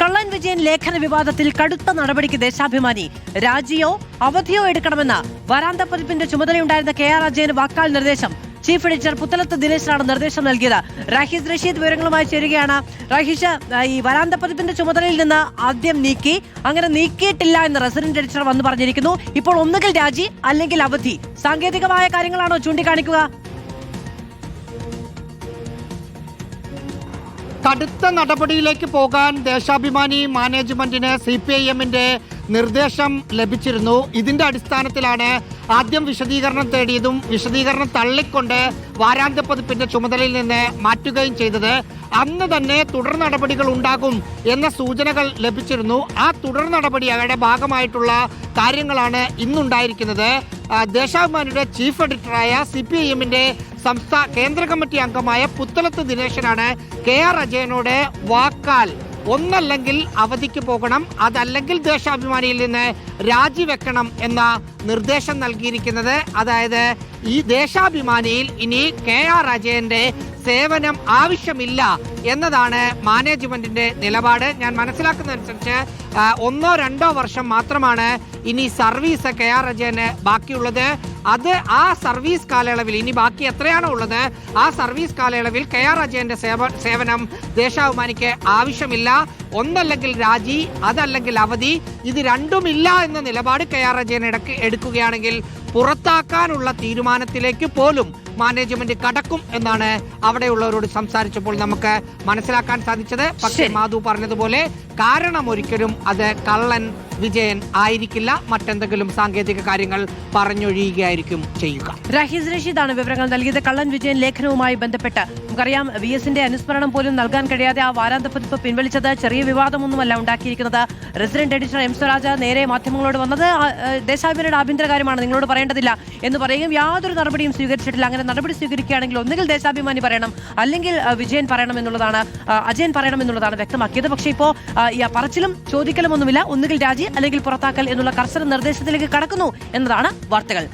കള്ളൻ വിജയൻ ലേഖന വിവാദത്തിൽ കടുത്ത നടപടിക്ക് ദേശാഭിമാനി. രാജിയോ അവധിയോ എടുക്കണമെന്ന് വരാന്ത പതിപ്പിന്റെ ചുമതലയുണ്ടായിരുന്ന KR അജയന് വാക്കാൽ നിർദ്ദേശം. ചീഫ് എഡിറ്റർ പുത്തലത്ത് ദിനേശനാണ് നിർദ്ദേശം നൽകിയത്. റാഹിസ് റഷീദ് വിവരങ്ങളുമായി ചേരുകയാണ്. റാഹിഷ്, ഈ വരാന്ത പതിപ്പിന്റെ ചുമതലയിൽ നിന്ന് ആദ്യം നീക്കി, അങ്ങനെ നീക്കിയിട്ടില്ല എന്ന് റെസിഡന്റ് എഡിറ്റർ വന്ന് പറഞ്ഞിരിക്കുന്നു. ഇപ്പോൾ ഒന്നുകിൽ രാജി അല്ലെങ്കിൽ അവധി. സാങ്കേതികമായ കാര്യങ്ങളാണോ ചൂണ്ടിക്കാണിക്കുക? കടുത്ത നടപടിയിലേക്ക് പോകാൻ ദേശാഭിമാനി മാനേജ്മെന്റിന് CPIM-ന്റെ നിർദ്ദേശം ലഭിച്ചിരുന്നു. ഇതിന്റെ അടിസ്ഥാനത്തിലാണ് ആദ്യം വിശദീകരണം തേടിയതും വിശദീകരണം തള്ളിക്കൊണ്ട് വാരാന്ത്യ പതിപ്പിന്റെ ചുമതലയിൽ നിന്ന് മാറ്റുകയും ചെയ്തത്. അന്ന് തന്നെ തുടർ നടപടികൾ ഉണ്ടാകും എന്ന സൂചനകൾ ലഭിച്ചിരുന്നു. ആ തുടർ നടപടിയുടെ ഭാഗമായിട്ടുള്ള കാര്യങ്ങളാണ് ഇന്നുണ്ടായിരിക്കുന്നത്. ദേശാഭിമാനിയുടെ ചീഫ് എഡിറ്ററായ CPIM-ന്റെ കേന്ദ്ര കമ്മിറ്റി അംഗമായ പുത്തലത്ത് ദിനേശനാണ് KR അജയനോട് വാക്കാൽ ഒന്നല്ലെങ്കിൽ അവധിക്ക് പോകണം, അതല്ലെങ്കിൽ ദേശാഭിമാനിയിൽ നിന്ന് രാജിവെക്കണം എന്ന നിർദ്ദേശം നൽകിയിരിക്കുന്നത്. അതായത് ഈ ദേശാഭിമാനിയിൽ ഇനി KR അജയന്റെ സേവനം ആവശ്യമില്ല എന്നതാണ് മാനേജ്മെന്റിന്റെ നിലപാട്. ഞാൻ മനസ്സിലാക്കുന്നതനുസരിച്ച് 1-2 വർഷം മാത്രമാണ് ഇനി സർവീസ് KR അജയന് ബാക്കിയുള്ളത്. അത് ആ സർവീസ് കാലയളവിൽ ഇനി ബാക്കി എത്രയാണോ ഉള്ളത് ആ സർവീസ് കാലയളവിൽ KR അജയന്റെ സേവനം ദേശാഭിമാനിക്ക് ആവശ്യമില്ല. ഒന്നല്ലെങ്കിൽ രാജി, അതല്ലെങ്കിൽ അവധി. ഇത് രണ്ടുമില്ല എന്ന നിലപാട് KR അജയൻ എടുക്കുകയാണെങ്കിൽ പുറത്താക്കാനുള്ള തീരുമാനത്തിലേക്ക് പോലും മാനേജ്മെന്റ് കടക്കും എന്നാണ് അവിടെയുള്ളവരോട് സംസാരിച്ചപ്പോൾ നമുക്ക് മനസ്സിലാക്കാൻ സാധിച്ചത്. പക്ഷേ മാധു പറഞ്ഞതുപോലെ കാരണം ഒരിക്കലും അത് കള്ളൻ വിജയൻ ആയിരിക്കില്ല, മറ്റെന്തെങ്കിലും സാങ്കേതിക കാര്യങ്ങൾ പറഞ്ഞൊഴിയുകയായിരിക്കും ചെയ്യുക. റാഹിസ് റഷീദാണ് വിവരങ്ങൾ നൽകിയത്. കള്ളൻ വിജയൻ ലേഖനവുമായി ബന്ധപ്പെട്ട് നമുക്കറിയാം, VS-ന്റെ അനുസ്മരണം പോലും നൽകാൻ കഴിയാതെ ആ വാരാന്ത പതിപ്പ് പിൻവലിച്ചത് ചെറിയ വിവാദമൊന്നുമല്ല ഉണ്ടാക്കിയിരിക്കുന്നത്. Resident editor M. സ്വരാജ നേരെ മാധ്യമങ്ങളോട് വന്നത് ദേശാഭിമാനിയുടെ ആഭ്യന്തര കാര്യമാണ്, നിങ്ങളോട് പറയേണ്ടതില്ല എന്ന് പറയുകയും യാതൊരു നടപടിയും സ്വീകരിച്ചിട്ടില്ല. അങ്ങനെ നടപടി സ്വീകരിക്കുകയാണെങ്കിൽ ഒന്നുകിൽ ദേശാഭിമാനി പറയണം, അല്ലെങ്കിൽ വിജയൻ പറയണം എന്നുള്ളതാണ്, അജയൻ പറയണം എന്നുള്ളതാണ് വ്യക്തമാക്കിയത്. പക്ഷേ ഇപ്പോൾ പറച്ചിലും ചോദിക്കലും ഒന്നുമില്ല. ഒന്നുകിൽ രാജി അല്ലെങ്കിൽ പുറത്താക്കൽ എന്നുള്ള കർശന നിർദ്ദേശത്തിലേക്ക് കടക്കുന്നു എന്നതാണ് വാർത്തകൾ.